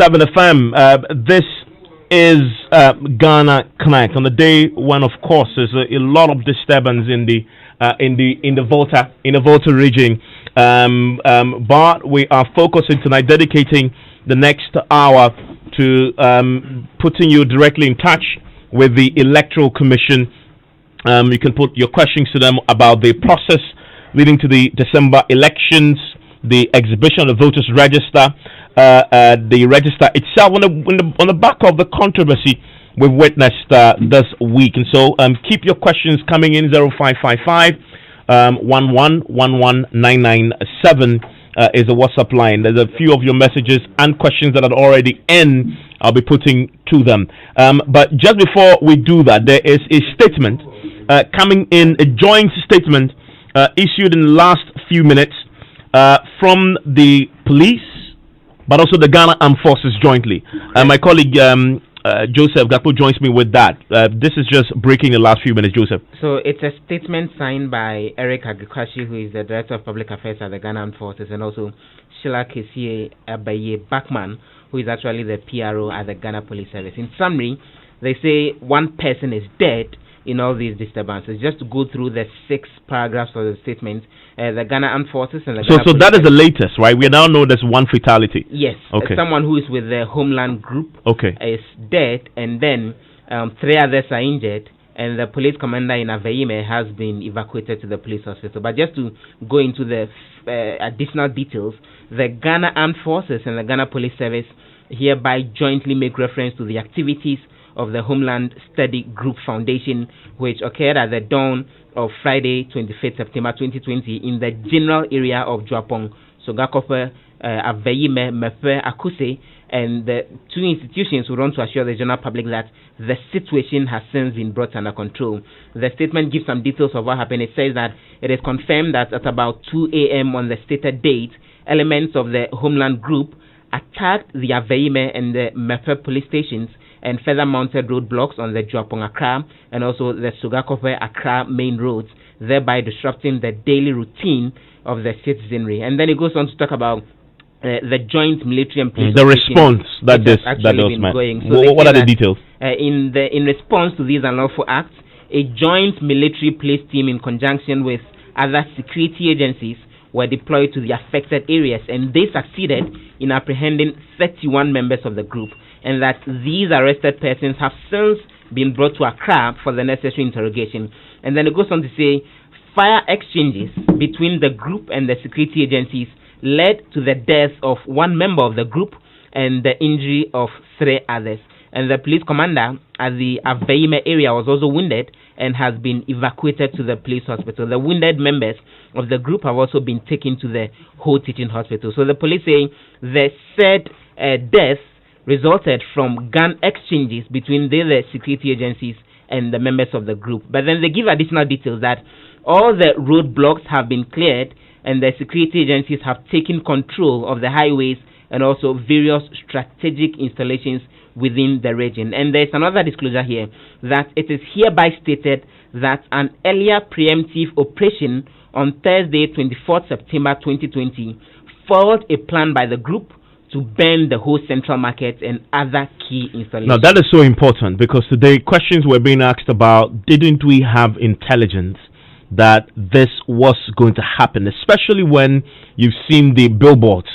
7 FM. This is Ghana Connect on the day when, of course, there's a lot of disturbance in the Volta region. But we are focusing tonight, dedicating the next hour to putting you directly in touch with the Electoral Commission. You can put your questions to them about the process leading to the December elections, the exhibition of the voters' register, the register itself on the back of the controversy we've witnessed this week. And so keep your questions coming in. 0555 1111997 is the WhatsApp line. There's a few of your messages and questions that are already in. I'll be putting to them. But just before we do that, there is a statement coming in, a joint statement issued in the last few minutes from the police, but also the Ghana Armed Forces jointly. My colleague Joseph Gapo joins me with that. This is just breaking the last few minutes, Joseph. So it's a statement signed by Eric Agikashi, who is the Director of Public Affairs at the Ghana Armed Forces, and also Sheila Kesie Abaye Bachman, who is actually the PRO at the Ghana Police Service. In summary, they say one person is dead in all these disturbances. Just to go through the 6 paragraphs of the statement, the Ghana Armed Forces and the Ghana So that is the latest, right? We now know there's one fatality. Yes. Okay. Someone who is with the Homeland Group is dead, and then 3 others are injured, and the police commander in Aveime has been evacuated to the police hospital. But just to go into the additional details, the Ghana Armed Forces and the Ghana Police Service hereby jointly make reference to the activities of the Homeland Study Group Foundation, which occurred at the dawn of Friday, 25th September 2020, in the general area of Joapong, Sogakope, Aveime, Mepe, Akuse, and the 2 institutions would want to assure the general public that the situation has since been brought under control. The statement gives some details of what happened. It says that it is confirmed that at about 2 a.m. on the stated date, elements of the Homeland Group attacked the Aveime and the Mepe police stations and further mounted roadblocks on the Joapong Accra and also the Sogakope Accra main roads, thereby disrupting the daily routine of the citizenry. And then it goes on to talk about the joint military and police. The response that was going. So what are the details? In response to these unlawful acts, a joint military police team in conjunction with other security agencies were deployed to the affected areas, and they succeeded in apprehending 31 members of the group, and that these arrested persons have since been brought to Accra for the necessary interrogation. And then it goes on to say fire exchanges between the group and the security agencies led to the death of 1 member of the group and the injury of 3 others. And the police commander at the Aveime area was also wounded and has been evacuated to the police hospital. The wounded members of the group have also been taken to the Ho Teaching Hospital. So the police say the said death resulted from gun exchanges between the security agencies and the members of the group. But then they give additional details that all the roadblocks have been cleared and the security agencies have taken control of the highways and also various strategic installations within the region. And there's another disclosure here that it is hereby stated that an earlier preemptive operation on Thursday, 24th September 2020, followed a plan by the group to burn the whole central market and other key installations. Now that is so important, because today questions were being asked about, didn't we have intelligence that this was going to happen, especially when you've seen the billboards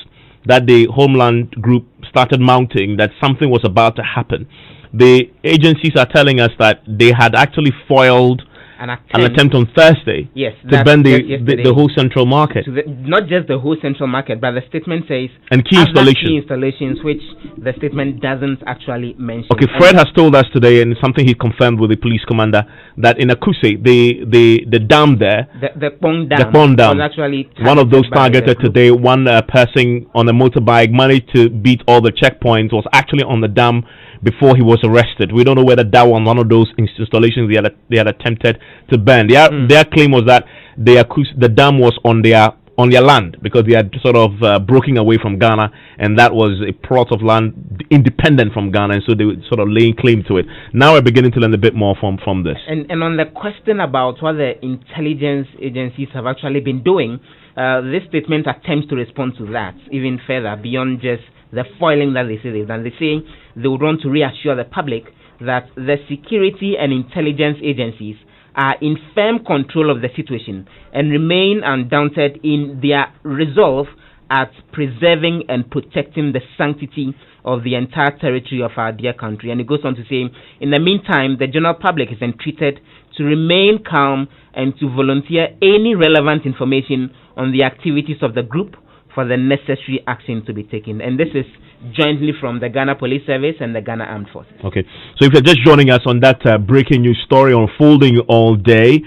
that the Homeland Group started mounting, that something was about to happen. The agencies are telling us that they had actually foiled an attempt on Thursday to burn the whole central market. Not just the whole central market, but the statement says and key installations, which the statement doesn't actually mention. Okay, Fred has told us today, and something he confirmed with the police commander, that in Akuse, the dam there, the Pong Dam, was actually one of those targeted today. One person on a motorbike managed to beat all the checkpoints, was actually on the dam before he was arrested. We don't know whether that was one of those installations they had attempted to burn. Their claim was that the dam was on their land, because they had sort of broken away from Ghana, and that was a plot of land independent from Ghana, and so they were sort of laying claim to it. Now we're beginning to learn a bit more from this. And on the question about what the intelligence agencies have actually been doing, this statement attempts to respond to that even further, beyond just the foiling that they say they've done. They say they would want to reassure the public that the security and intelligence agencies are in firm control of the situation and remain undaunted in their resolve at preserving and protecting the sanctity of the entire territory of our dear country. And it goes on to say, in the meantime, the general public is entreated to remain calm and to volunteer any relevant information on the activities of the group for the necessary action to be taken. And this is jointly from the Ghana Police Service and the Ghana Armed Forces. Okay, so if you're just joining us on that breaking news story unfolding all day,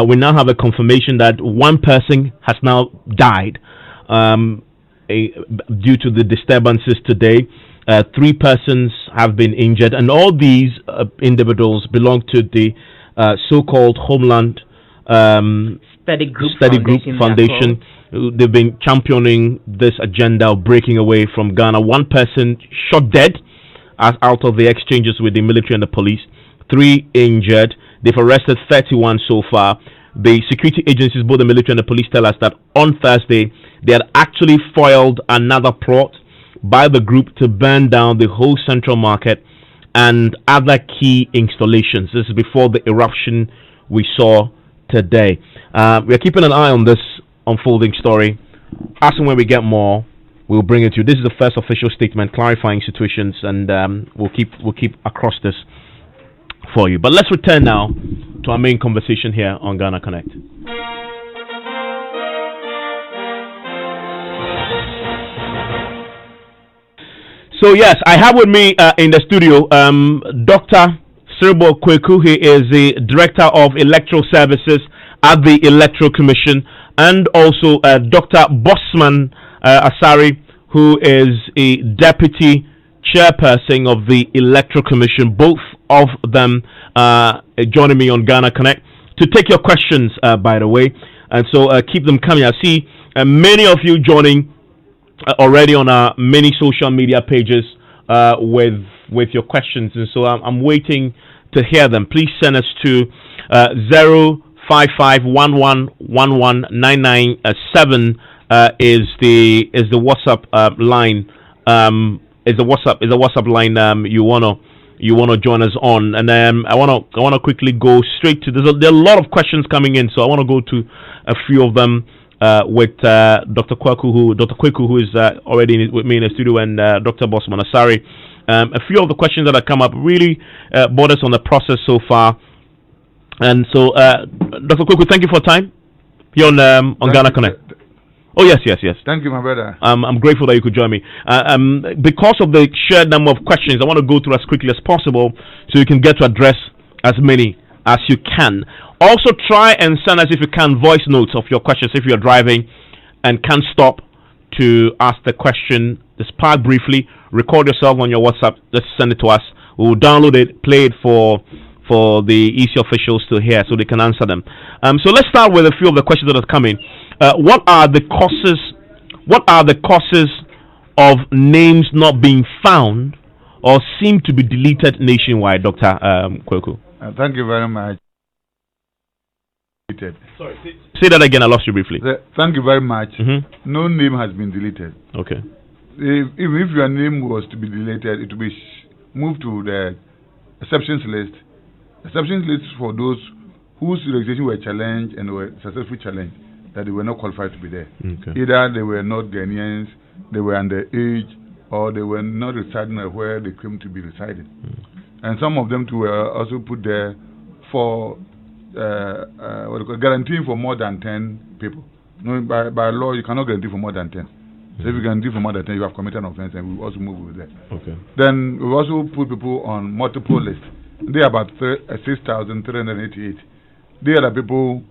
we now have a confirmation that one person has now died due to the disturbances today. 3 persons have been injured, and all these individuals belong to the so-called Homeland Study Group Foundation. They've been championing this agenda of breaking away from Ghana. 1 person shot dead as out of the exchanges with the military and the police. 3 injured. They've arrested 31 so far. The security agencies, both the military and the police, tell us that on Thursday they had actually foiled another plot by the group to burn down the whole central market and other key installations. This is before the eruption we saw today. We are keeping an eye on this unfolding story. As and when we get more, we'll bring it to you. This is the first official statement clarifying situations, and we'll keep across this for you. But let's return now to our main conversation here on Ghana Connect. So yes, I have with me in the studio Dr. Sirbo Kweku. He is the Director of Electoral Services at the Electoral Commission, and also Dr. Bosman Asari, who is a Deputy Chairperson of the Electoral Commission. Both of them joining me on Ghana Connect to take your questions, by the way. And so keep them coming. I see many of you joining already on our many social media pages with your questions, and so I'm waiting to hear them. Please send us to 05511119997 is the WhatsApp line. Is the WhatsApp line you wanna join us on? And I wanna quickly go straight to there are a lot of questions coming in, so I wanna go to a few of them. With Dr. Kweku, who is already with me in the studio, and Dr. Bosman Asari. A few of the questions that have come up really brought us on the process so far. And so, Dr. Kweku, thank you for your time here on Ghana Connect. Oh, yes. Thank you, my brother. I'm grateful that you could join me. Because of the shared number of questions, I want to go through as quickly as possible so you can get to address as many as you can. Also, try and send us, if you can, voice notes of your questions if you're driving and can't stop to ask the question. Just park briefly, record yourself on your WhatsApp, just send it to us. We'll download it, play it for the EC officials to hear so they can answer them. So let's start with a few of the questions that have come in. What are the causes of names not being found or seem to be deleted nationwide, Dr. Kweku? Thank you very much. Sorry, say that again. I lost you briefly. Thank you very much. No name has been deleted. Okay. If your name was to be deleted, it will be moved to the exceptions list. Exceptions list for those whose registration were challenged and were successfully challenged, that they were not qualified to be there. Okay. Either they were not Ghanaians, they were underage, or they were not residing where they claimed to be residing. And some of them too were also put there for guaranteeing for more than 10 people. No, by law, you cannot guarantee for more than 10. So if you guarantee for more than 10, you have committed an offense, and we also move with that. Okay. Then we also put people on multiple lists. They are about 6,388. They are the people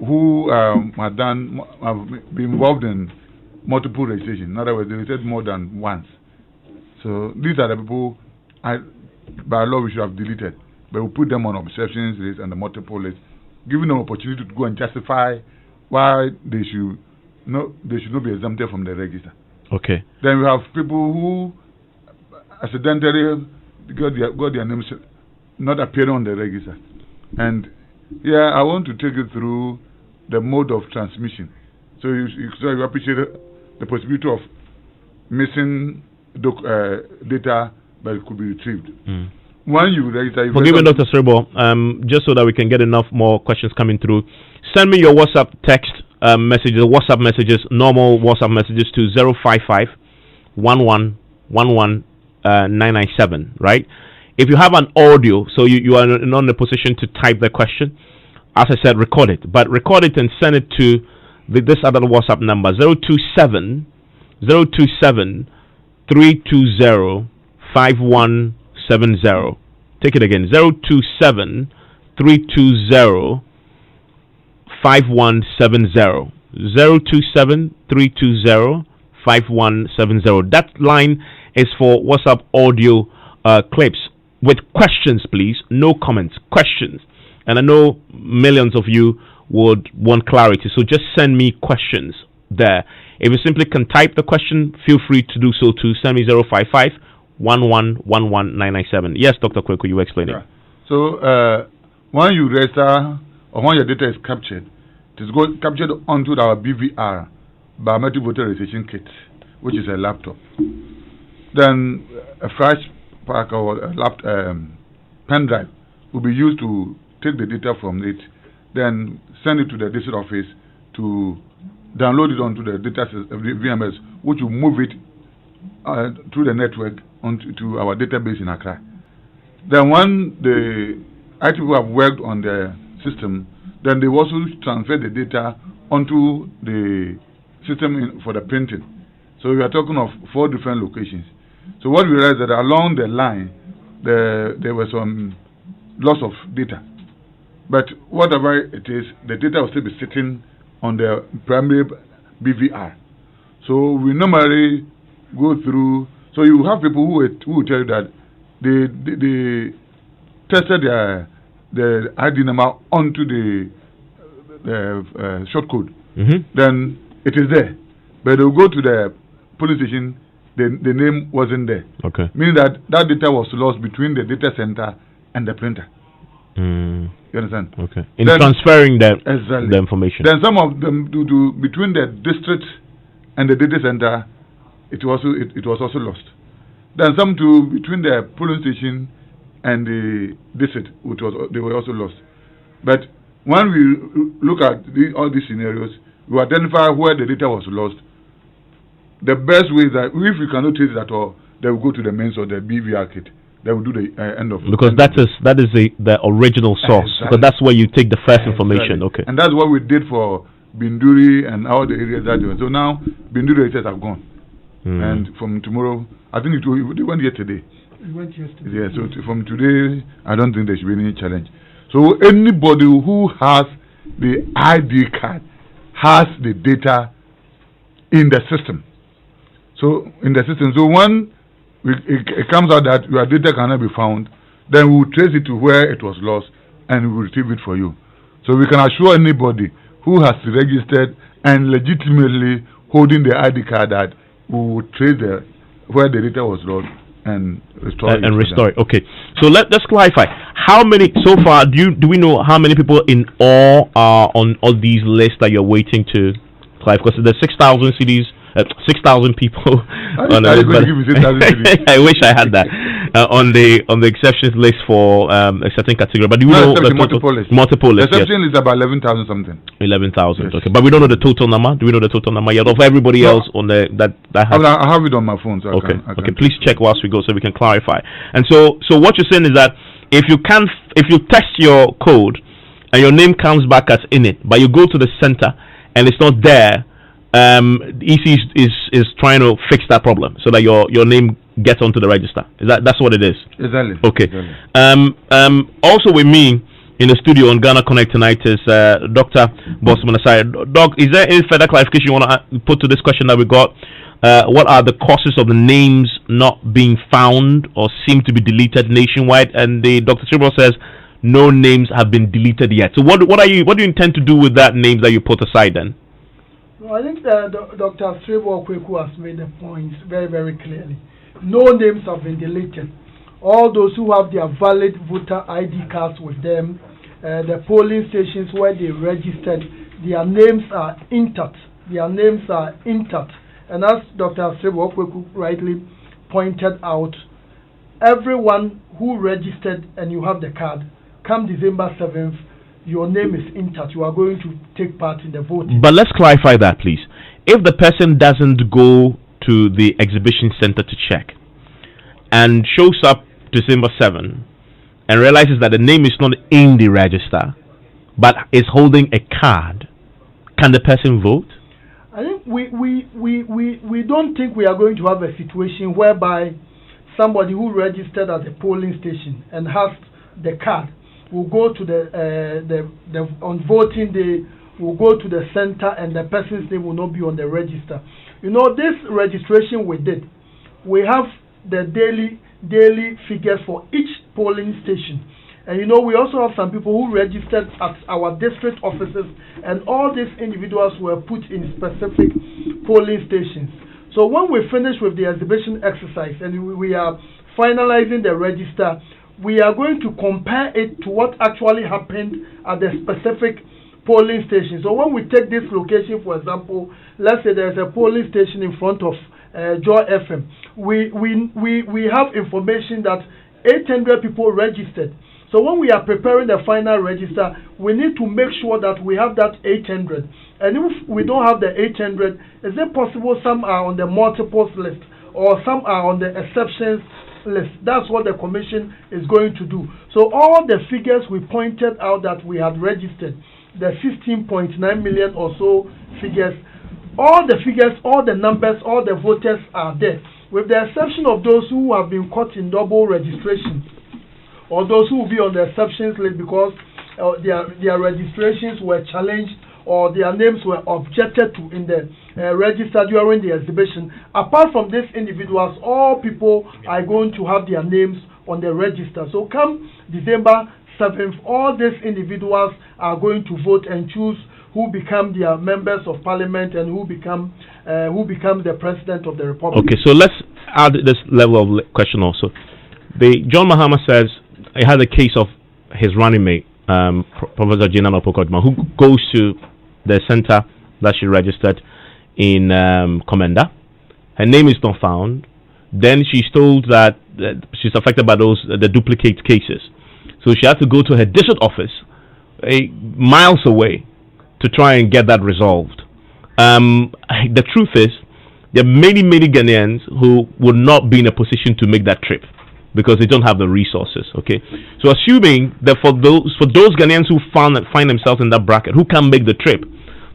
who have been involved in multiple registration. In other words, they registered more than once. So these are the people by law we should have deleted. But we put them on exceptions list and the multiple list, giving them opportunity to go and justify why they should not be exempted from the register. Okay. Then we have people who accidentally got their names not appearing on the register. And I want to take you through the mode of transmission. So you appreciate the possibility of missing data, but it could be retrieved. When you register, forgive me, Dr. Sribo, just so that we can get enough more questions coming through, send me your WhatsApp text messages, WhatsApp messages, normal WhatsApp messages to 055 11 11 997, right? If you have an audio, so you are not in a position to type the question, as I said, record it. But record it and send it to this other WhatsApp number, 027 320 5170. Take it again, 027 320 5170. 027 320 5170. That line is for WhatsApp audio clips with questions, please. No comments, questions. And I know millions of you would want clarity, so just send me questions there. If you simply can type the question, feel free to do so too. Send me 055 11 11 997. Yes, Dr. Kweku, you were explaining. Yeah. So when you register or when your data is captured, it is captured onto our BVR, biometric voter registration kit, which is a laptop. Then a flash pack or a pen drive will be used to take the data from it, then send it to the district office to download it onto the data VMS, which will move it through the network onto our database in Accra. Then when the IT people have worked on the system, then they also transfer the data onto the system for the printing. So we are talking of 4 different locations. So what we realized that along the line, there was some loss of data. But whatever it is, the data will still be sitting on the primary BVR. So we normally go through. So you have people who will tell you that they tested the ID number onto the short code. Then it is there, but they will go to the police station. The name wasn't there. Okay. Meaning that data was lost between the data center and the printer. You understand? Okay. In transferring the information. Then some of them do between the district and the data center, it was also lost. Then some between the polling station and the district, they were also lost. But when we look at all these scenarios, we identify where the data was lost. The best way is that if we cannot trace it at all, they will go to the mains or the BVR kit. They will do the end of. Because that is the original source. Exactly. Because that's where you take the first information. Okay. And that's what we did for Binduri and all the areas that they were. So now Binduri areas have gone. And from tomorrow, I think they went yesterday. It went yesterday. Yeah. So from today, I don't think there should be any challenge. So anybody who has the ID card has the data in the system. So in the system, so when it comes out that your data cannot be found, then we will trace it to where it was lost and we will retrieve it for you. So we can assure anybody who has registered and legitimately holding the ID card that we will trace where the data was lost and restore it. And restore it. Okay. So let's clarify. How many so far? Do we know how many people in all are on all these lists that you're waiting to clarify? Because there's 6,000 CDs. 6,000 people on the list. I wish I had that on the exceptions list for a certain category. But do we know the multiple list? Multiple list. The exception list is about 11,000 something. 11,000. Yes. Okay, but we don't know the total number. Do we know the total number yet of everybody else on the that has? I have it on my phone. So okay. I can please check whilst we go so we can clarify. And so what you're saying is that if you test your code and your name comes back as in it, but you go to the center and it's not there. EC is trying to fix that problem so that your name gets onto the register. That's what it is? Exactly. Okay. Exactly. Also with me in the studio on Ghana Connect tonight is Dr. Bosman Asai. Doc, is there any further clarification you want to put to this question that we got? What are the causes of the names not being found or seem to be deleted nationwide? And Dr. Sribo says no names have been deleted yet. So what do you intend to do with that names that you put aside then? I think Dr. Sribo Kweku has made the points very, very clearly. No names have been deleted. All those who have their valid voter ID cards with them, the polling stations where they registered, their names are intact. And as Dr. Sribo Kweku rightly pointed out, everyone who registered and you have the card, come December 7th, your name is intact. You are going to take part in the voting. But let's clarify that, please. If the person doesn't go to the exhibition center to check and shows up December 7 and realizes that the name is not in the register but is holding a card, can the person vote? I think we don't think we are going to have a situation whereby somebody who registered at the polling station and has the card will go to the on voting day, will go to the center and the person's name will not be on the register. You know, this registration we did, we have the daily figures for each polling station. And you know, we also have some people who registered at our district offices, and all these individuals were put in specific polling stations. So when we finish with the exhibition exercise and we are finalizing the register, we are going to compare it to what actually happened at the specific polling station. So when we take this location, for example, let's say there's a polling station in front of Joy FM. We have information that 800 people registered. So when we are preparing the final register, we need to make sure that we have that 800. And if we don't have the 800, is it possible some are on the multiples list or some are on the exceptions list? That's what the commission is going to do. So all the figures we pointed out that we had registered, the 16.9 million or so figures, all the figures, all the numbers, all the voters are there, with the exception of those who have been caught in double registration, or those who will be on the exceptions list because their registrations were challenged or their names were objected to in the register during the exhibition. Apart from these individuals, all people are going to have their names on the register. So come December 7th, all these individuals are going to vote and choose who become their members of parliament and who become the president of the republic. Okay, so let's add this level of question also. John Mahama says he had a case of his running mate, Professor Gina Opokodma, who goes to the center that she registered in Komenda. Her name is not found. Then she's told that she's affected by the duplicate cases. So she had to go to her district office miles away to try and get that resolved. The truth is, there are many Ghanaians who would not be in a position to make that trip because they don't have the resources. Okay, so assuming that for those Ghanaians who find themselves in that bracket, who can make the trip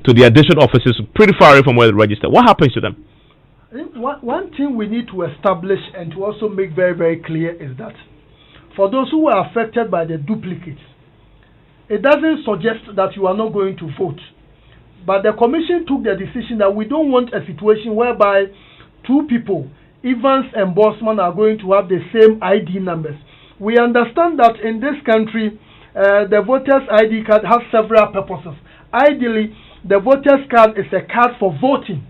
to their district offices pretty far away from where they register, what happens to them? I think one thing we need to establish and to also make very clear is that for those who are affected by the duplicates, it doesn't suggest that you are not going to vote. But the commission took the decision that we don't want a situation whereby two people, Evans and Bosman, are going to have the same ID numbers. We understand that in this country, the voter's ID card has several purposes. Ideally, the voter's card is a card for voting,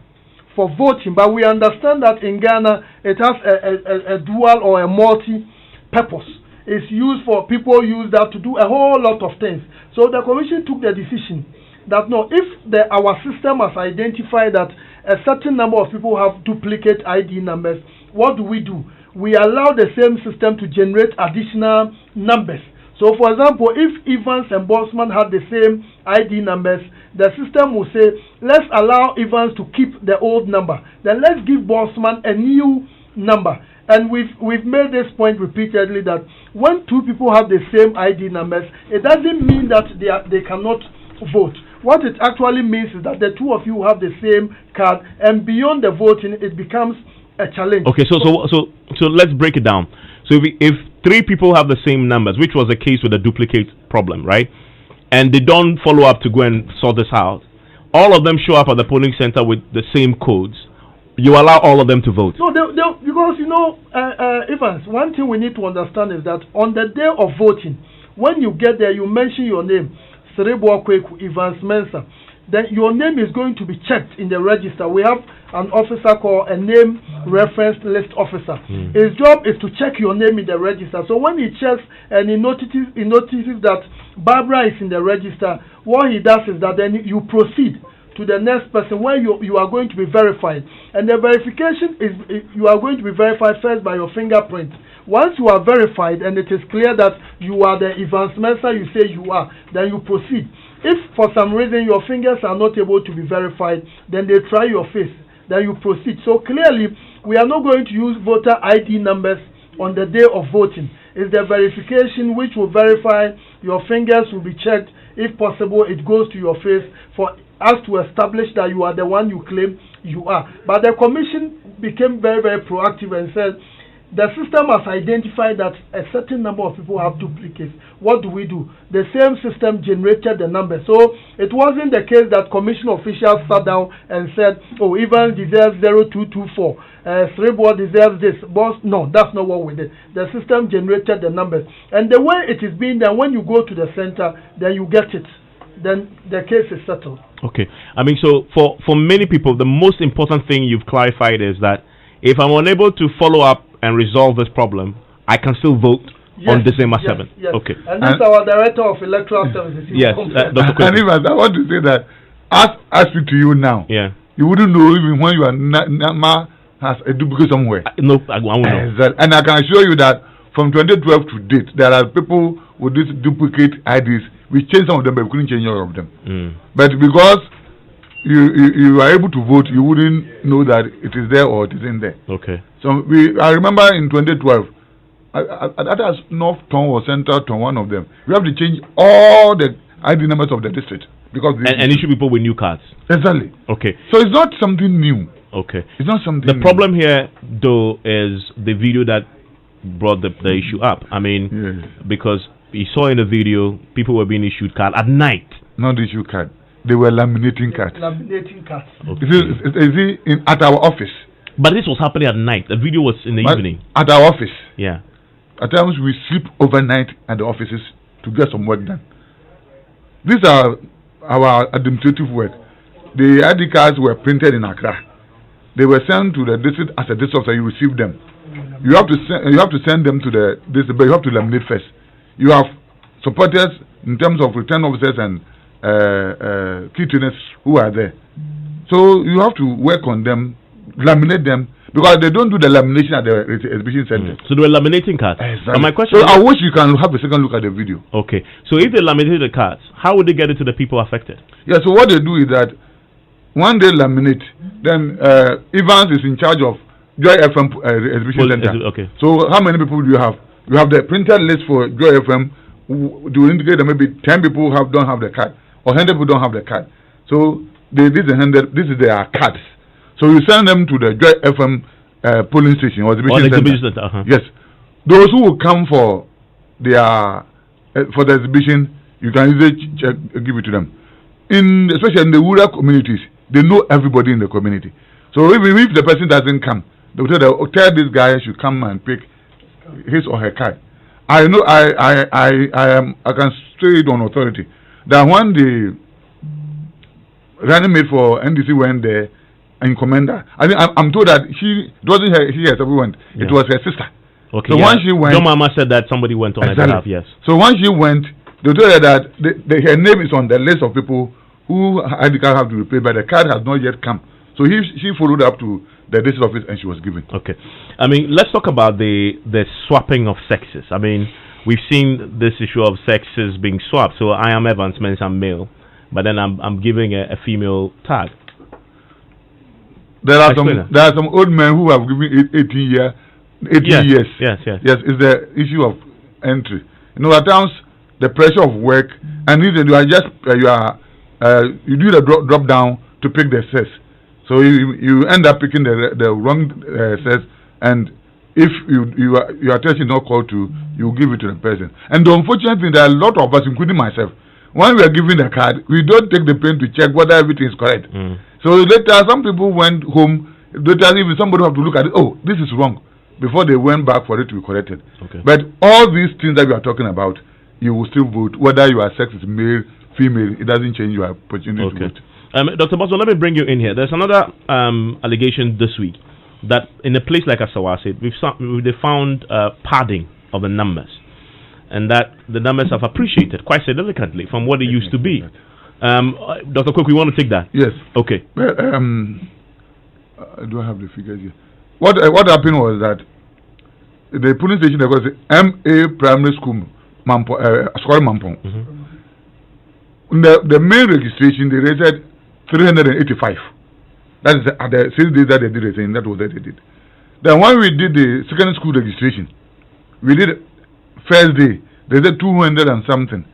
but we understand that in Ghana, it has a dual or a multi-purpose. It's used for, people use that to do a whole lot of things. So the commission took the decision that no, if our system has identified that a certain number of people have duplicate ID numbers, what do? We allow the same system to generate additional numbers. So for example, if Evans and Bosman had the same ID numbers, the system will say, let's allow Evans to keep the old number. Then let's give Bosman a new number. And we've made this point repeatedly that when two people have the same ID numbers, it doesn't mean that they cannot vote. What it actually means is that the two of you have the same card, and beyond the voting, it becomes a challenge. Okay, so let's break it down. So if three people have the same numbers, which was the case with the duplicate problem, right? And they don't follow up to go and sort this out, all of them show up at the polling center with the same codes. You allow all of them to vote? No, because, Evans, one thing we need to understand is that on the day of voting, when you get there, you mention your name, Serebo Kweku, Evans Mensah. Then your name is going to be checked in the register. We have an officer called a name reference list officer. His job is to check your name in the register. So when he checks and he notices that Barbara is in the register, what he does is that then you proceed to the next person where you are going to be verified. And the verification is you are going to be verified first by your fingerprint. Once you are verified and it is clear that you are the Evans Mensah you say you are, then you proceed. If for some reason your fingers are not able to be verified, then they try your face, then you proceed. So clearly, we are not going to use voter ID numbers on the day of voting. It's the verification which will verify your fingers will be checked. If possible, it goes to your face for us to establish that you are the one you claim you are. But the commission became very, very proactive and said, the system has identified that a certain number of people have duplicates. What do? The same system generated the number. So it wasn't the case that commission officials sat down and said, oh, Evans deserves 0224, Srebo deserves this. Boss, no, that's not what we did. The system generated the numbers. And the way it is being done, when you go to the center, then you get it. Then the case is settled. Okay. I mean, so for many people, the most important thing you've clarified is that if I'm unable to follow up and resolve this problem, I can still vote on December 7th. Yes. Okay. And this is our Director of Electoral Services. Yes. And even I want to say that as I speak to you now, you wouldn't know even when you are has a duplicate somewhere. No, I won't know. Exactly. And I can assure you that from 2012 to date, there are people with these duplicate IDs. We changed some of them, but we couldn't change all of them. But because you are able to vote, you wouldn't know that it is there or it isn't there. Okay. So I remember in 2012, that was North Town or Central Town, one of them. We have to change all the ID numbers of the district because and issue people with new cards. Exactly. Okay. So it's not something new. Okay. It's not something. The problem here, though, is the video that brought the issue up. I mean, because we saw in the video people were being issued card at night. Not the issue card. They were laminating cards. Laminating cards. Okay. At our office. But this was happening at night. The video was in the evening. At our office. Yeah. At times we sleep overnight at the offices to get some work done. These are our administrative work. The ID cards were printed in Accra. They were sent to the district as a district officer. You receive them. You have to send them to the district, but you have to laminate first. You have supporters in terms of return officers and key trainers who are there. So you have to work on them, laminate them, because they don't do the lamination at the exhibition center. So they were laminating cards. Exactly. And my question so I wish you can have a second look at the video. Okay. So if they laminated the cards, how would they get it to the people affected? Yeah, so what they do is that when they laminate, then Evans is in charge of Joy FM exhibition center. Okay. So how many people do you have? You have the printed list for Joy FM. Do indicate that maybe 10 people don't have the card, or 100 people don't have the card. So this is their cards. So you send them to the Joy FM polling station or exhibition center. Yes, those who will come for their for the exhibition, you can easily give it to them. Especially in the rural communities, they know everybody in the community. So even if the person doesn't come, they will tell this guy should come and pick his or her card. I know I can say it on authority that when the running mate for NDC went there and commander, I mean I'm told that she wasn't she herself went. It was her sister. Okay. So when she went, John Mama said that somebody went on her behalf. Yes. So when she went, they told her that her name is on the list of people who ID card have to be paid, but the card has not yet come. So she followed up to the district office and she was given. Okay. I mean, let's talk about the swapping of sexes. I mean, we've seen this issue of sexes being swapped. So I am Evans Mensah, I'm male, but then I'm giving a female tag. There are some old men who have given 18 years. Yes. Yes, it's the issue of entry. You know, at times the pressure of work, and you do the drop down to pick the sex. So you end up picking the wrong sex, and if your attention is not called to, you give it to the person. And the unfortunate thing, there are a lot of us, including myself, when we are giving the card, we don't take the pain to check whether everything is correct. So later, some people went home. Later, even somebody have to look at it. Oh, this is wrong, before they went back for it to be corrected. Okay. But all these things that we are talking about, you will still vote, whether your sex is male, female. It doesn't change your opportunity to vote. Dr. Boswell, let me bring you in here. There's another allegation this week that in a place like Asawase, they found padding of the numbers, and that the numbers have appreciated quite significantly from what they used to be. Dr. Cook, we want to take that. Yes. Okay. Well, do I have the figures here? What happened was that the police station, there was MA Primary School, Square Mampong. The main registration, they rated 385. That is the 6 days that they did it, and that was what they did. Then when we did the second school registration, we did first day, they said 200 and something.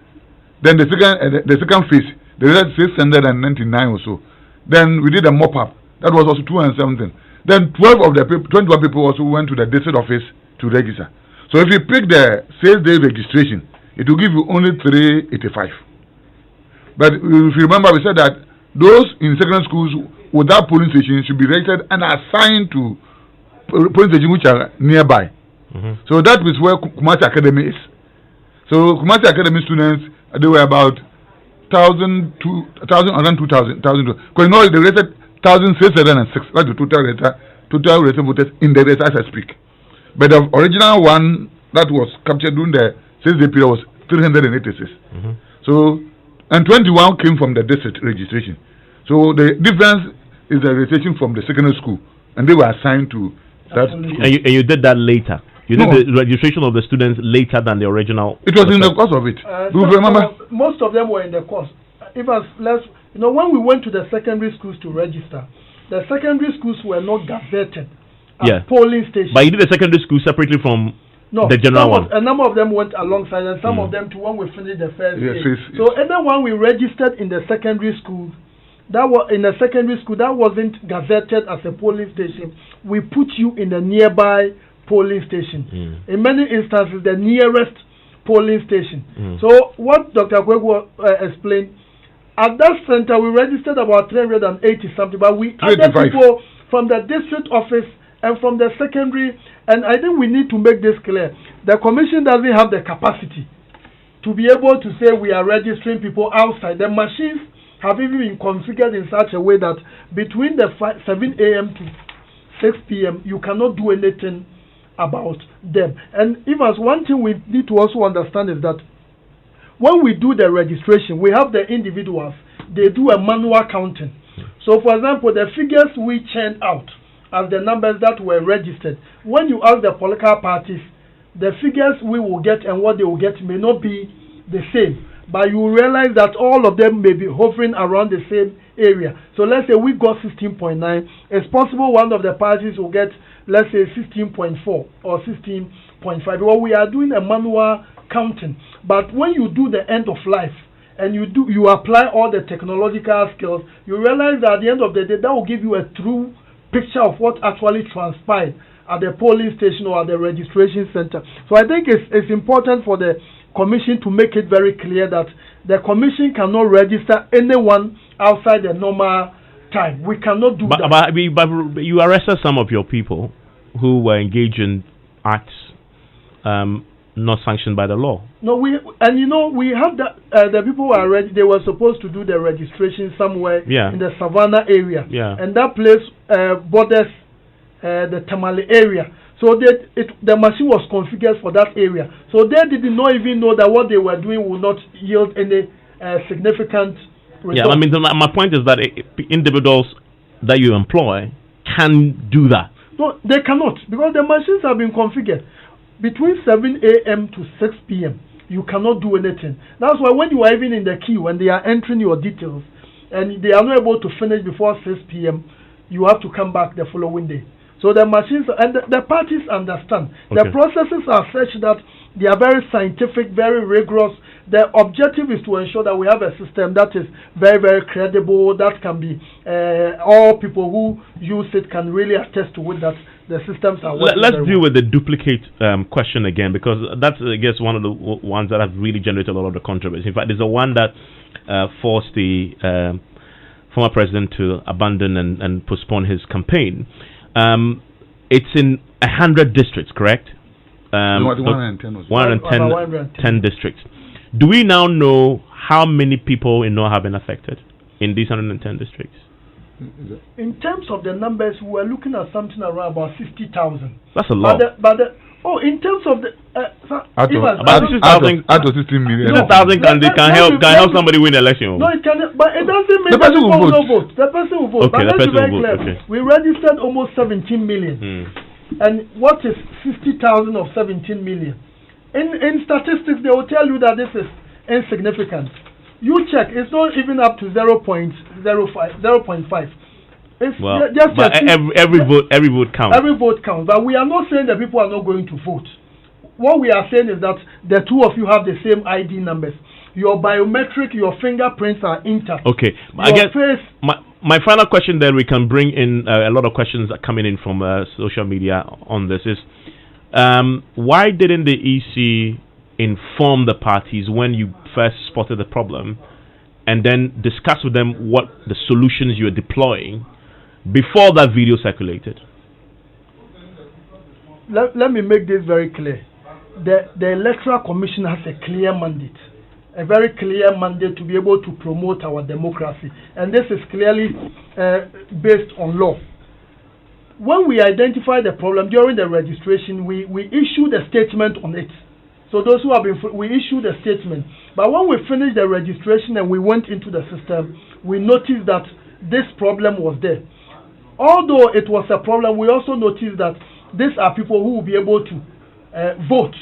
Then the second phase, they said 699 or so. Then we did a mop-up, that was also 200 and something. Then 21 people also went to the district office to register. So if you pick the sales day registration, it will give you only 385. But if you remember, we said that those in secondary schools without polling stations should be registered and assigned to polling stations which are nearby. So that is where Kumasi Academy is. So Kumasi Academy students, they were about 1,000, 2,000. Because you know they rated 1,606. That's the total rated voters in the race as I speak. But the original one that was captured during the 6-day period was 386. So, and 21 came from the district registration. So the difference is the registration from the secondary school, and they were assigned to that. And you did that later. You did the registration of the students later than the original. It was in the course of it. Do you remember? Most of them were in the course. When we went to the secondary schools to register, the secondary schools were not gazetted as polling stations. But you did the secondary school separately from the general one. A number of them went alongside, and some of them to when we finished the first day. Yes. So anyone we registered in the secondary school, that wasn't gazetted as a polling station. We put you in a nearby polling station. In many instances, the nearest polling station. So what Dr. Kwegu explained, at that center we registered about 380 something, but we added people from the district office and from the secondary, and I think we need to make this clear. The commission doesn't have the capacity to be able to say we are registering people outside. The machines have even been configured in such a way that between the 7 a.m. to 6 p.m. you cannot do anything about them. And even one thing we need to also understand is that when we do the registration, we have the individuals, they do a manual counting. So for example, the figures we churned out as the numbers that were registered, when you ask the political parties, the figures we will get and what they will get may not be the same. But you realize that all of them may be hovering around the same area. So let's say we got 16.9. It's possible one of the parties will get, let's say, 16.4 or 16.5. Well, we are doing a manual counting. But when you do the end of life and you apply all the technological skills, you realize that at the end of the day, that will give you a true picture of what actually transpired at the polling station or at the registration center. So I think it's important for the commission to make it very clear that the commission cannot register anyone outside the normal time. We cannot do that. But you arrested some of your people who were engaged in acts not sanctioned by the law. No, we have that. The people were already. They were supposed to do the registration somewhere in the Savannah area, and that place borders the Tamale area. So the machine was configured for that area. So they did not even know that what they were doing would not yield any significant result. Yeah, I mean, my point is that individuals that you employ can do that. No, they cannot, because the machines have been configured. Between 7 a.m. to 6 p.m., you cannot do anything. That's why when you are even in the queue and they are entering your details and they are not able to finish before 6 p.m., you have to come back the following day. So the machines and the parties understand. Okay. The processes are such that they are very scientific, very rigorous. The objective is to ensure that we have a system that is very, very credible, that can be, all people who use it can really attest to it that the systems are working. Let's deal with the duplicate question again, because that's, I guess, one of the ones that have really generated a lot of the controversy. In fact, there's a one that forced the former president to abandon and postpone his campaign. It's in 100 districts, correct? 110 was 110 districts. Do we now know how many people in NOAA have been affected in these 110 districts? In terms of the numbers, we are looking at something around about 60,000. That's a lot. But Oh, in terms of the Out of 16 million. 1,000 can help somebody win the election. No, it can, but it doesn't mean the that person people will will not vote. The person will vote. Okay, but the let's be person very will clear. vote. Okay. We registered almost 17 million. And what is 50,000 of 17 million? In statistics, they will tell you that this is insignificant. You check, it's not even up to 0.05, 0.5. It's just but every vote counts. Every vote counts. But we are not saying that people are not going to vote. What we are saying is that the two of you have the same ID numbers. Your biometric, your fingerprints are intact. Okay. Your I guess face, my final question, then we can bring in a lot of questions that are coming in from social media on this is, why didn't the EC inform the parties when you first spotted the problem and then discuss with them what the solutions you are deploying before that video circulated? Let me make this very clear. The Electoral Commission has a clear mandate, a very clear mandate to be able to promote our democracy, and this is clearly based on law. When we identified the problem during the registration, we issued a statement on it. So those who have been, we issued a statement. But when we finished the registration and we went into the system, we noticed that this problem was there. Although it was a problem, we also noticed that these are people who will be able to vote.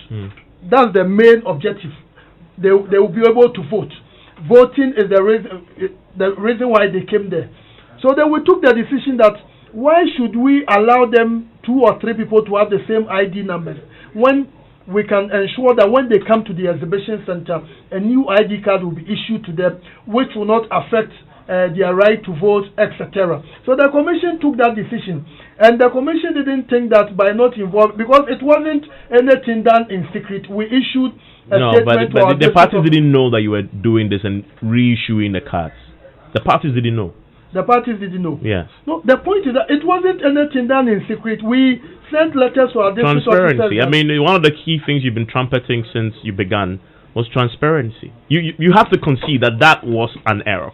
That's the main objective. They will be able to vote. Voting is the reason why they came there. So then we took the decision that why should we allow them 2 or 3 people to have the same ID numbers when we can ensure that when they come to the exhibition center, a new ID card will be issued to them, which will not affect their right to vote, etc. So the commission took that decision, and the commission didn't think that by not involved, because it wasn't anything done in secret. We issued a statement. But the parties didn't know that you were doing this and reissuing the cards. The parties didn't know. The parties didn't know. Yes. No, the point is that it wasn't anything done in secret. We sent letters to our district officers. Transparency. I mean, one of the key things you've been trumpeting since you began was transparency. You have to concede that was an error.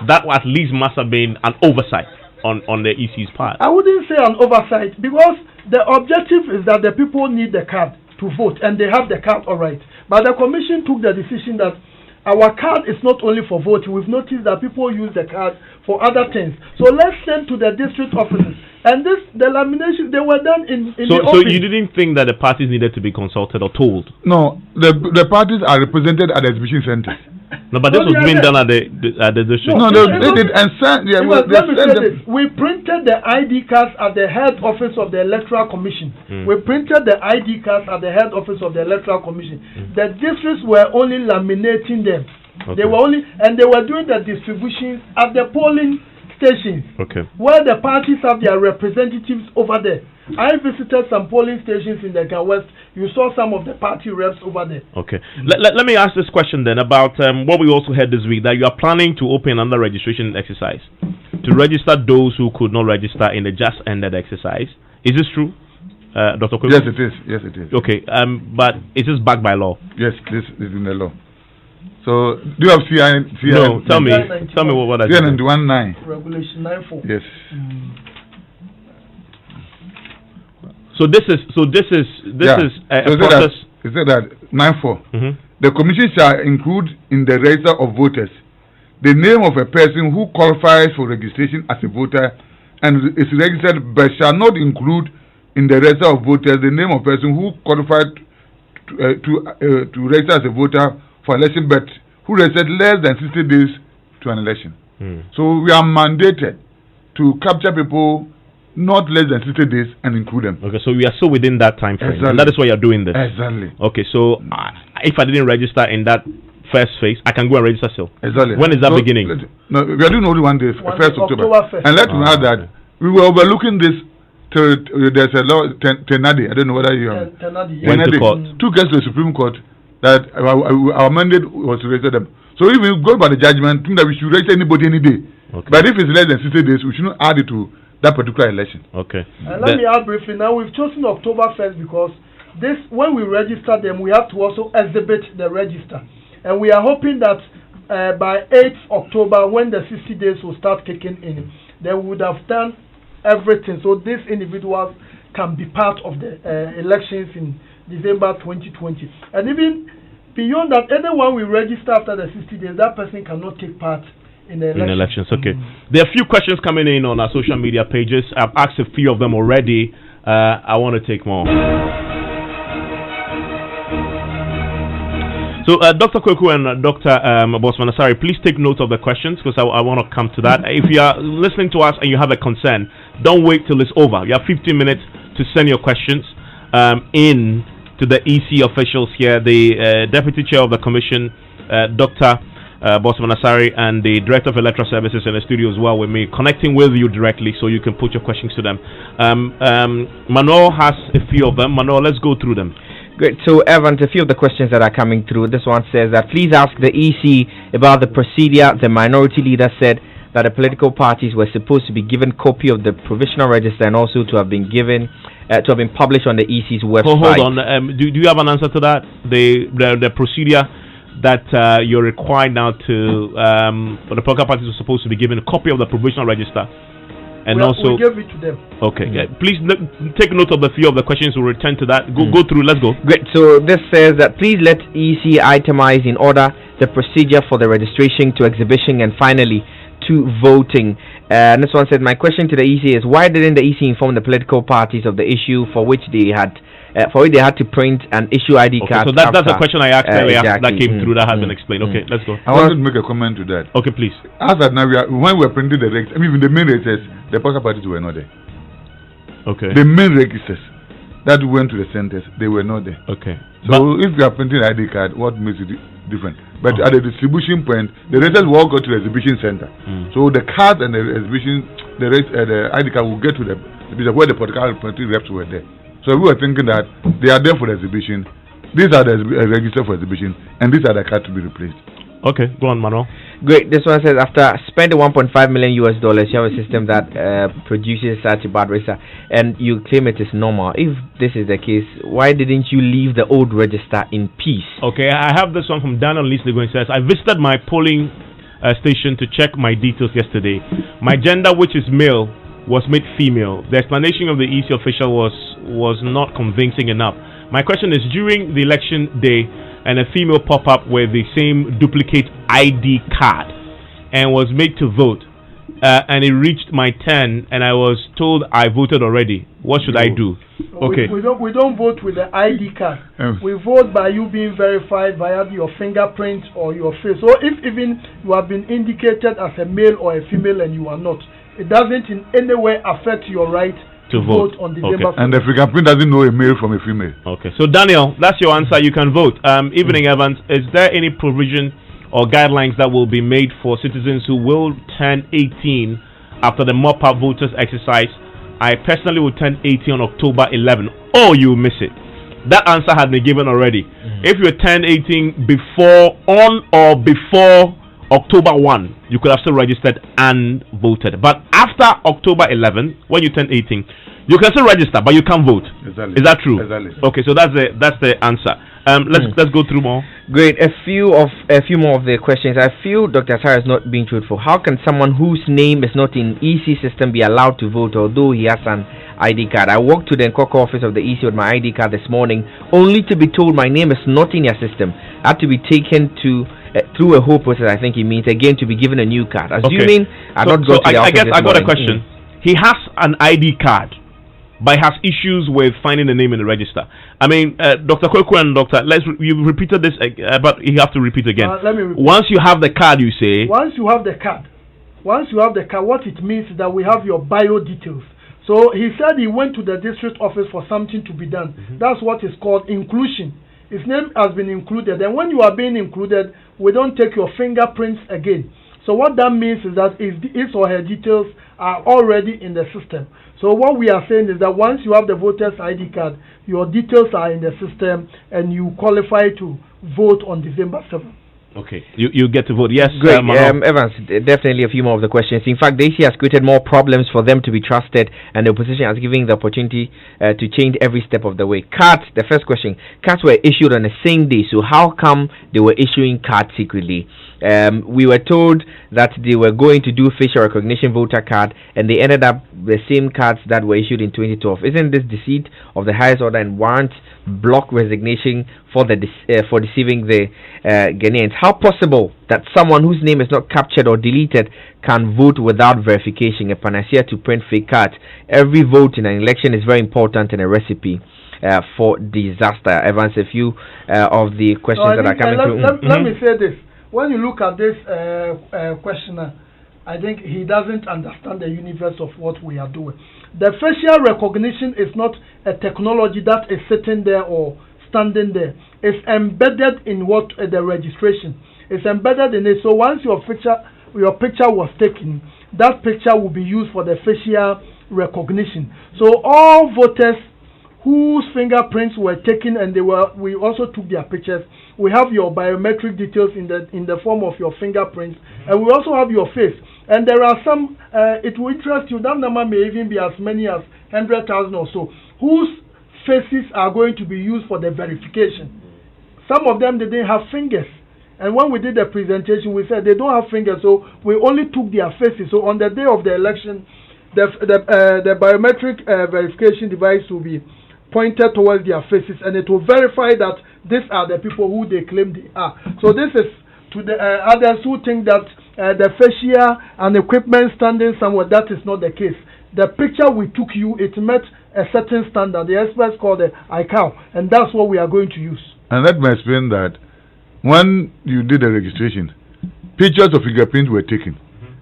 That at least must have been an oversight on the EC's part. I wouldn't say an oversight, because the objective is that the people need the card to vote, and they have the card all right. But the commission took the decision that our card is not only for voting. We've noticed that people use the card for other things. So let's send to the district offices. And the lamination, they were done in the office. So you didn't think that the parties needed to be consulted or told? No, the parties are represented at the exhibition center. No, but this was being done at the district. No, they did, and sent. Yeah, let me say this. We printed the ID cards at the head office of the Electoral Commission. We printed the ID cards at the head office of the Electoral Commission. The districts were only laminating them. Okay. They were doing the distributions at the polling stations. Okay. Where the parties have their representatives over there. I visited some polling stations in the West. You saw some of the party reps over there. Okay. Let me ask this question then about what we also heard this week, that you are planning to open another registration exercise to register those who could not register in the just ended exercise. Is this true, Dr. Kweku? Yes, it is. Yes, it is. Okay. But is this backed by law? Yes, this is in the law. So, do you have CI? No, tell me what I said. 91.9. Regulation 9.4. Yes. So this is a process. It said that 9.4. The commission shall include in the register of voters the name of a person who qualifies for registration as a voter and is registered, but shall not include in the register of voters the name of a person who qualified to register as a voter for election, but who registered less than 60 days to an election. So we are mandated to capture people not less than 60 days and include them. Okay, so we are still within that time frame. Exactly. And that is why you're doing this. Exactly. Okay, so if I didn't register in that first phase, I can go and register still. Exactly. When is that beginning? No, we are doing only 1 day, 1st October. 1st. And let me add that we were overlooking this till there's a law, Tenadi. I don't know whether you have. Tenadi. Went to court. Took us to the Supreme Court that our mandate was to register them. So if we go by the judgment, think that we should register anybody any day. Okay. But if it's less than 60 days, we shouldn't add it to that particular election. Okay. And let me add briefly. Now we've chosen October 1st because this, when we register them, we have to also exhibit the register, and we are hoping that by 8th October, when the 60 days will start kicking in, they would have done everything. So these individuals can be part of the elections in December 2020. And even beyond that, anyone we register after the 60 days, that person cannot take part in the elections. Okay. There are a few questions coming in on our social media pages. I've asked a few of them already. I want to take more. So, Dr. Kweku and Dr. Bosman Asare, please take note of the questions because I want to come to that. If you are listening to us and you have a concern, don't wait till it's over. You have 15 minutes to send your questions in to the EC officials here. The Deputy Chair of the Commission, Dr. Bosman Asare, and the Director of Electoral Services in the studio as well with me, connecting with you directly so you can put your questions to them. Manuel has a few of them. Manuel, let's go through them. Great. So, Evans, a few of the questions that are coming through. This one says that please ask the EC about the procedure. The minority leader said that the political parties were supposed to be given copy of the provisional register and also to have been given to have been published on the EC's website. Hold on. Do you have an answer to that? The procedure that you're required now to for the political parties are supposed to be given a copy of the provisional register. And we gave it to them. Okay. Yeah. Please take note of the few of the questions. We'll return to that. Go through. Let's go. Great. So this says that please let EC itemize in order the procedure for the registration to exhibition and finally to voting. And this one said, my question to the EC is why didn't the EC inform the political parties of the issue for which they had to print and issue ID cards? So that's a question I asked earlier exactly. that came through that has been explained. Okay, let's go. I wanted to make a comment to that. Okay, please. As at now, when we were printing the registers, even the main registers, the political parties were not there. Okay. The main registers that went to the centers, they were not there. Okay. So if you are printing an ID card, what makes it different? But at the distribution point, the registers will all go to the exhibition center. So the card and the exhibition, the ID card will get to the where the political party reps were there. So we were thinking that they are there for the exhibition. These are the register for exhibition, and these are the cards to be replaced. Okay, go on, Manuel. Great. This one says after spending $1.5 million, you have a system that produces such a bad register, and you claim it is normal. If this is the case, why didn't you leave the old register in peace? Okay, I have this one from Daniel Lisligo. It says, I visited my polling station to check my details yesterday. My gender, which is male, was made female. The explanation of the EC official was not convincing enough. My question is, during the election day, and a female pop up with the same duplicate ID card and was made to vote, and it reached my turn, and I was told I voted already. What should I do? Okay. We don't vote with the ID card. We vote by you being verified via your fingerprint or your face. So if even you have been indicated as a male or a female and you are not, it doesn't in any way affect your right to vote on December 5th. And the fingerprint doesn't know a male from a female. Okay. So Daniel, that's your answer. You can vote. Evening, Evans. Is there any provision or guidelines that will be made for citizens who will turn 18 after the mop-up voters exercise? I personally will turn 18 on October 11. Oh, you miss it. That answer has been given already. If you turn 18 before October 1, you could have still registered and voted. But after October 11, when you turn 18, you can still register, but you can't vote. Exactly. Is that true? Exactly. Okay, so that's the answer. Let's go through more. Great. A few more of the questions. I feel Dr. Asare is not being truthful. How can someone whose name is not in EC system be allowed to vote, although he has an ID card? I walked to the Nkoko office of the EC with my ID card this morning, only to be told my name is not in your system. I had to be taken to through a whole process. I think he means again to be given a new card. Assuming I got a question. He has an ID card, but he has issues with finding the name in the register. I mean, Dr. Kweku and Dr. You repeated this, but you have to repeat again. Let me repeat. Once you have the card, you say. Once you have the card, what it means is that we have your bio details. So he said he went to the district office for something to be done. That's what is called inclusion. His name has been included, and when you are being included, we don't take your fingerprints again. So what that means is that his or her details are already in the system. So what we are saying is that once you have the voter's ID card, your details are in the system, and you qualify to vote on December 7th. Okay, you get to vote. Yes, great. Evans, definitely a few more of the questions. In fact, the EC has created more problems for them to be trusted, and the opposition has given the opportunity to change every step of the way. Cards, the first question, cards were issued on the same day, so how come they were issuing cards secretly? We were told that they were going to do facial recognition voter card, and they ended up the same cards that were issued in 2012. Isn't this deceit of the highest order and warrant block resignation for deceiving the Ghanaians? How possible that someone whose name is not captured or deleted can vote without verification? A panacea to print fake cards. Every vote in an election is very important and a recipe for disaster. Evans, a few of the questions that are coming through. Let me say this. When you look at this questioner, I think he doesn't understand the universe of what we are doing. The facial recognition is not a technology that is sitting there or standing there. It's embedded in what the registration. It's embedded in it. So once your picture was taken, that picture will be used for the facial recognition. So all voters whose fingerprints were taken and we also took their pictures. We have your biometric details in the form of your fingerprints, and we also have your face. And there are some, it will interest you, that number may even be as many as 100,000 or so, whose faces are going to be used for the verification. Some of them, they didn't have fingers. And when we did the presentation, we said they don't have fingers, so we only took their faces. So on the day of the election, the biometric verification device will be pointed towards their faces, and it will verify that these are the people who they claim they are. So this is to the others who think that the facial and equipment standing somewhere. That is not the case. The picture we took you, it met a certain standard. The experts call the ICAO, and that's what we are going to use. And let me explain that when you did the registration, pictures of fingerprints were taken,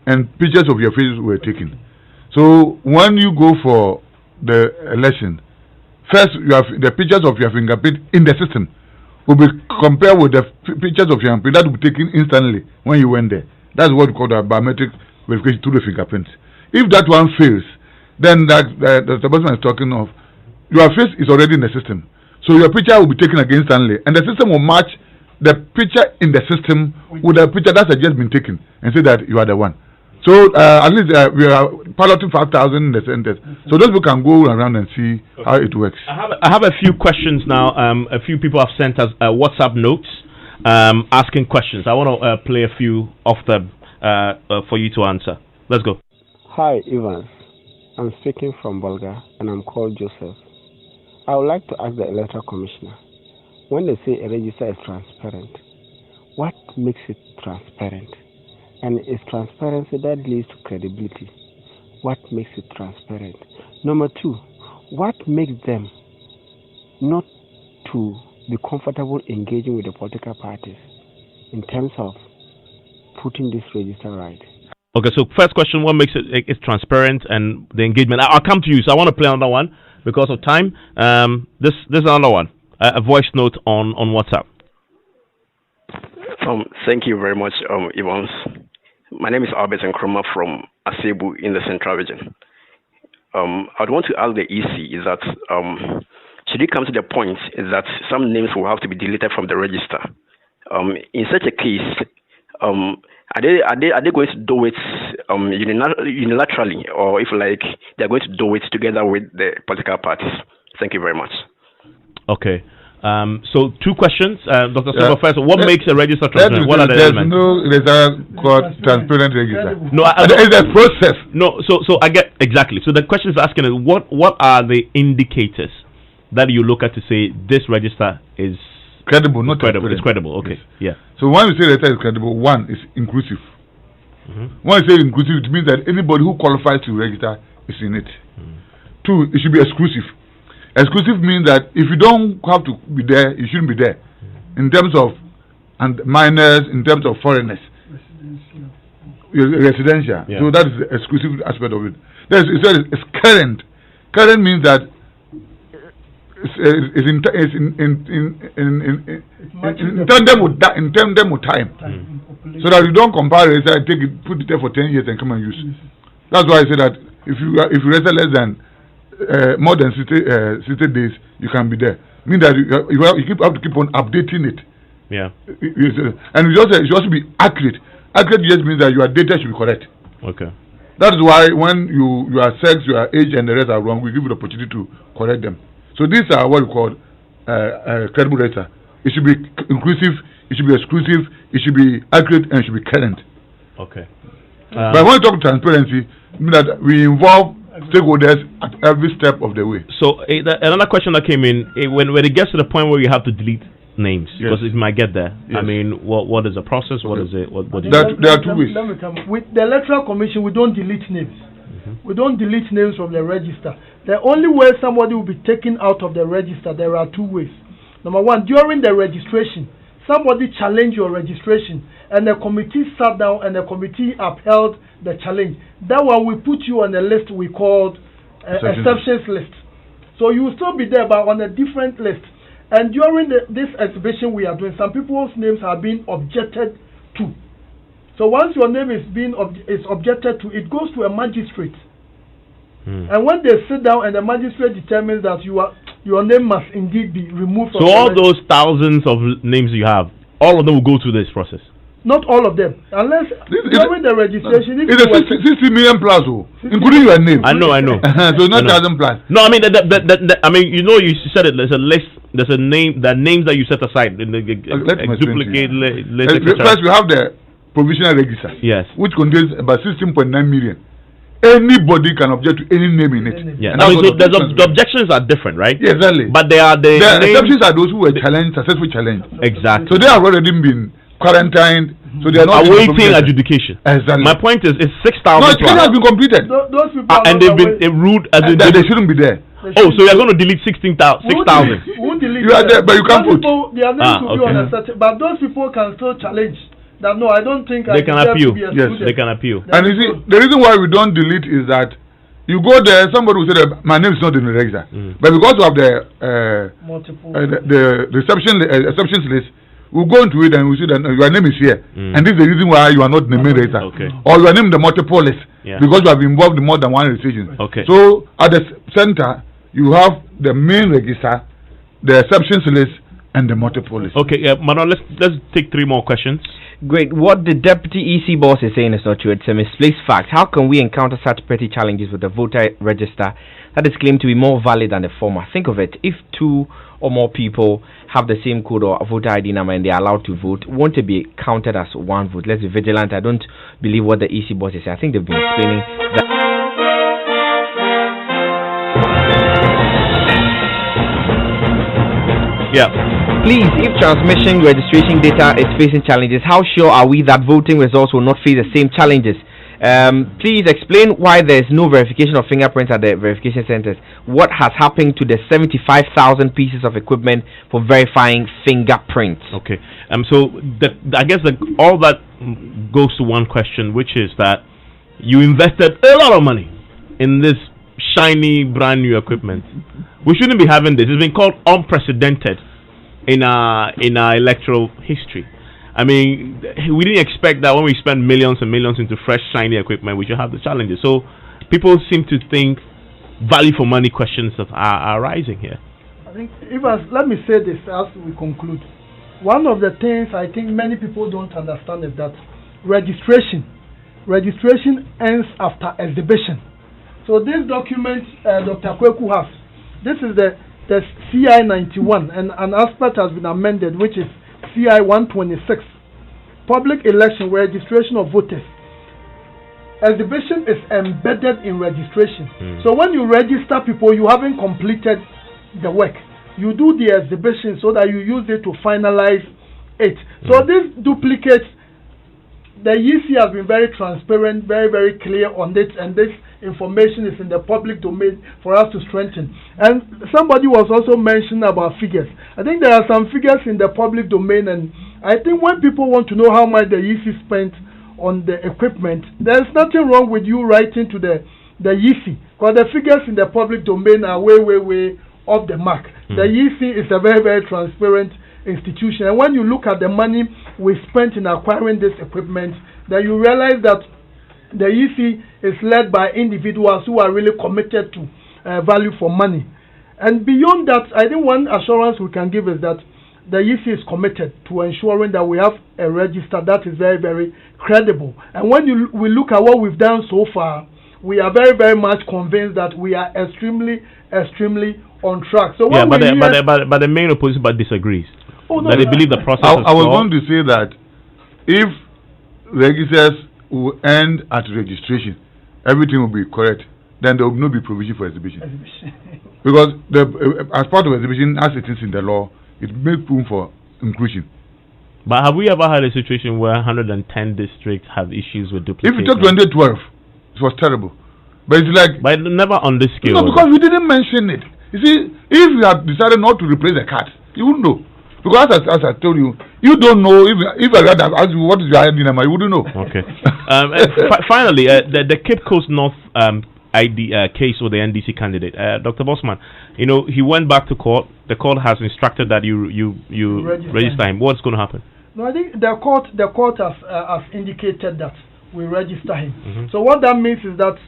and pictures of your face were taken. So when you go for the election, first, you have the pictures of your fingerprint in the system will be compared with the pictures of your fingerprint that will be taken instantly when you went there. That's what we call the biometric verification through the fingerprint. If that one fails, then that the person is talking of, your face is already in the system. So your picture will be taken again instantly, and the system will match the picture in the system with the picture that has just been taken and say that you are the one. So at least we are piloting 5,000 in the centers. So those people can go around and see how it works. I have a few questions now. A few people have sent us WhatsApp notes asking questions. I want to play a few of them for you to answer. Let's go. Hi, Evans. I'm speaking from Bulgaria, and I'm called Joseph. I would like to ask the Electoral Commissioner, when they say a register is transparent, what makes it transparent? And is transparency that leads to credibility? What makes it transparent? Number two, what makes them not to be comfortable engaging with the political parties in terms of putting this register right? Okay, so first question, what makes it transparent and the engagement? I'll come to you, so I want to play another one because of time. This is another one, a voice note on WhatsApp. Thank you very much, Evans. My name is Albert Nkrumah from Asebu in the Central Region. I'd want to ask the EC is that should it come to the point that some names will have to be deleted from the register? In such a case, are they going to do it unilaterally, or if like they're going to do it together with the political parties? Thank you very much. Okay. So two questions, Dr. Silva. First, what makes a register transparent? What are the elements? There's no register called transparent register. No, it's a process. No, so I get exactly. So the question is asking is what are the indicators that you look at to say this register is credible, not credible? It's credible. Okay, yes. Yeah. So when we say register is credible, one is inclusive. When we say inclusive, it means that anybody who qualifies to register is in it. Two, it should be exclusive. Exclusive means that if you don't have to be there, you shouldn't be there. In terms of minors, in terms of foreigners, residential. Yeah. So that is the exclusive aspect of it. It's current. Current means that it's in tandem with time. So that you don't compare it, take it, put it there for 10 years and come and use. That's why I say that if you register less than more than 60 days, you can be there. Mean that you have to keep on updating it Yeah. And it should also be accurate. Accurate just means that your data should be correct. Okay. That is why when your sex, your age, and the rest are wrong, we give you the opportunity to correct them. So these are what we call credible data. It should be inclusive, it should be exclusive, it should be accurate, and it should be current. Okay. But when we talk transparency, mean that we involve stakeholders at every step of the way. So another question that came in, when it gets to the point where you have to delete names, because it might get there. Yes. I mean, what is the process? What is it? What do you There are two ways. Let me tell you. With the Electoral Commission, we don't delete names. We don't delete names from the register. The only way somebody will be taken out of the register, there are two ways. Number one, during the registration, somebody challenged your registration, and the committee sat down and the committee upheld the challenge. That one, we put you on a list we called exceptions list. So you will still be there, but on a different list. And during this exhibition we are doing, some people's names are being objected to. So once your name is objected to, it goes to a magistrate. And when they sit down and the magistrate determines that your name must indeed be removed from so all those thousands of names you have, all of them will go through this process? Not all of them, unless during the registration. It's a 60 million plus, including your name. I know. So not 1,000 plus. No, I mean, I mean, you know, you said it. There's a list. There's a name. The names that you set aside in the duplicate list. First, we have the provisional register. Yes. Which contains about 16.9 million. Anybody can object to any name in it. Yeah. I mean, so the objections are different, right? Yes, exactly. But they are the exceptions are those who were successfully challenged. Exactly. So they have already been quarantined, so they are not awaiting adjudication. Exactly. My point is, it's 6,000. No, it has been completed. Those people and they've been ruled as they shouldn't be there. Oh, so you're going to delete 6,000? You are there, but you can't put. Their names will be on a certain, but those people can still challenge. That no, I don't think they can appeal. Yes, they can appeal. And you see, the reason why we don't delete is that you go there, somebody will say that my name is not in the register, but because of the exceptions list, we'll go into it and we'll see that your name is here, and this is the reason why you are not in the main register, or your name in the multiple list, because you have been involved in more than one registration. So at the center, you have the main register, the exceptions list, and the multiple list. Okay, Manuel, let's take 3 more questions. Great. What the deputy EC boss is saying is not true. It's a misplaced fact. How can we encounter such petty challenges with the voter register that is claimed to be more valid than the former? Think of it. If 2 or more people have the same code or voter ID number and they are allowed to vote, won't it be counted as one vote? Let's be vigilant. I don't believe what the EC boss is saying. I think they've been explaining that. Yeah. Please, if transmission registration data is facing challenges, how sure are we that voting results will not face the same challenges? Please explain why there is no verification of fingerprints at the verification centers. What has happened to the 75,000 pieces of equipment for verifying fingerprints? Okay. So I guess all that goes to one question, which is that you invested a lot of money in this shiny, brand new equipment. We shouldn't be having this. It's been called unprecedented in our electoral history. I mean, we didn't expect that when we spend millions and millions into fresh, shiny equipment, we should have the challenges. So people seem to think value for money questions that are arising here. I think, Evans, let me say this as we conclude. One of the things I think many people don't understand is that registration ends after exhibition. So this document Dr. Kweku has, this is the CI 91, and an aspect has been amended, which is CI 126. Public election registration of voters. Exhibition is embedded in registration. So when you register people, you haven't completed the work. You do the exhibition so that you use it to finalize it. So this duplicates. The EC has been very transparent, very, very clear on this, and this information is in the public domain for us to strengthen. And somebody was also mentioning about figures. I think there are some figures in the public domain, and I think when people want to know how much the EC spent on the equipment, there's nothing wrong with you writing to the EC, because the figures in the public domain are way, way, way off the mark. The EC is a very, very transparent institution, and when you look at the money we spent in acquiring this equipment, then you realize that the EC is led by individuals who are really committed to value for money. And beyond that, I think one assurance we can give is that the EC is committed to ensuring that we have a register that is very, very credible. And when we look at what we've done so far, we are very, very much convinced that we are extremely, extremely on track. So but the main opposition disagrees. That they believe the process. I was going to say that if registers will end at registration, everything will be correct. Then there will not be provision for exhibition. Because as part of exhibition, as it is in the law, it makes room for inclusion. But have we ever had a situation where 110 districts have issues with duplication? If you take 2012, it was terrible. But it's like... But never on this scale. No, because we didn't mention it. You see, if we had decided not to replace the card, you wouldn't know. Because as I told you, you don't know. If I had asked you what is your ID number, you wouldn't know. Okay. Finally, the Cape Coast North ID case with the NDC candidate, Dr. Bossman, you know, he went back to court. The court has instructed that you register him. What's going to happen? No, I think the court has indicated that we register him. So what that means is that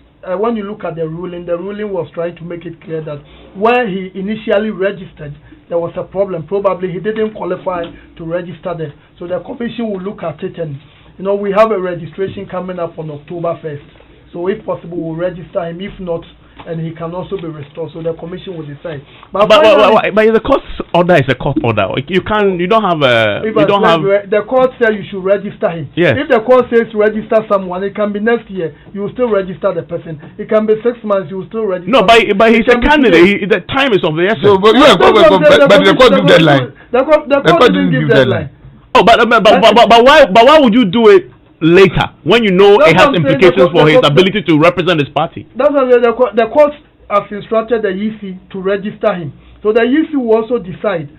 when you look at the ruling was trying to make it clear that where he initially registered, there was a problem. Probably he didn't qualify to register there. So the commission will look at it, and you know, we have a registration coming up on October 1st. So if possible, we'll register him. If not, and he can also be restored. So the commission will decide. But the court order is a court order. You don't have the court said you should register him. Yes. If the court says register someone, it can be next year. You will still register the person. It can be 6 months. You will still register. No, but he's a candidate. The time is of the essence. So, but the court give deadline. The court didn't give deadline. Oh, but why would you do it later when you know it has implications for his ability to represent his party? That's why the court has instructed the EC to register him. So the EC will also decide.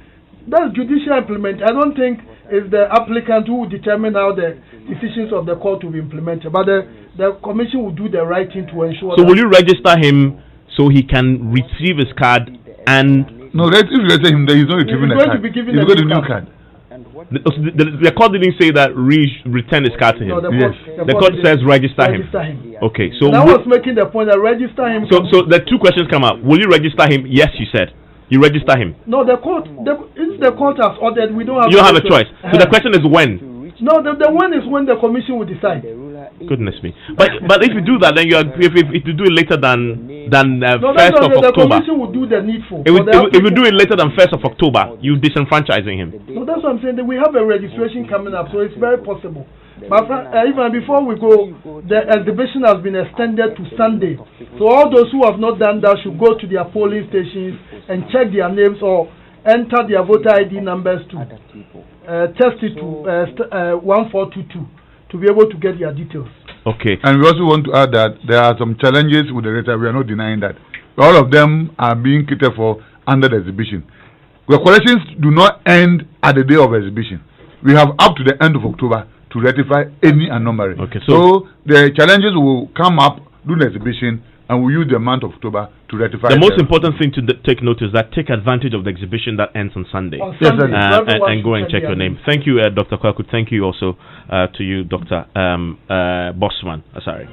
That's judicial implement. I don't think it's the applicant who will determine how the decisions of the court will be implemented. But the commission will do the right thing to ensure. So will you register him so he can receive his card and... No, if you register him, he's not retrieving the card. He's got a new card. The court didn't say that return his card to him. No, the court says register him. Okay, so I was making the point that register him. So the two questions come up. Will you register him? Yes, you said. You register him. No, the court has ordered. We don't have. You don't have a choice. So the question is when. No, the one is when the commission will decide. Goodness me! But if you do that, then if you do it later than 1st of October, the commission will do the needful. If you do it later than 1st of October, you disenfranchising him. No, that's what I'm saying. That we have a registration coming up, so it's very possible. But even before we go, the exhibition has been extended to Sunday. So all those who have not done that should go to their polling stations and check their names or enter their voter ID numbers to test it to 1422 to be able to get their details. Okay. And we also want to add that there are some challenges with the data. We are not denying that. All of them are being catered for under the exhibition. The collections do not end at the day of exhibition. We have up to the end of October to rectify any anomaly. Okay, so the challenges will come up during the exhibition, and we use the month of October to rectify. The most important thing to take note is that take advantage of the exhibition that ends on Sunday. Yes, and go and check your name. Thank you, Dr. Kwaku. Thank you also to you, Dr. Bossman. Sorry.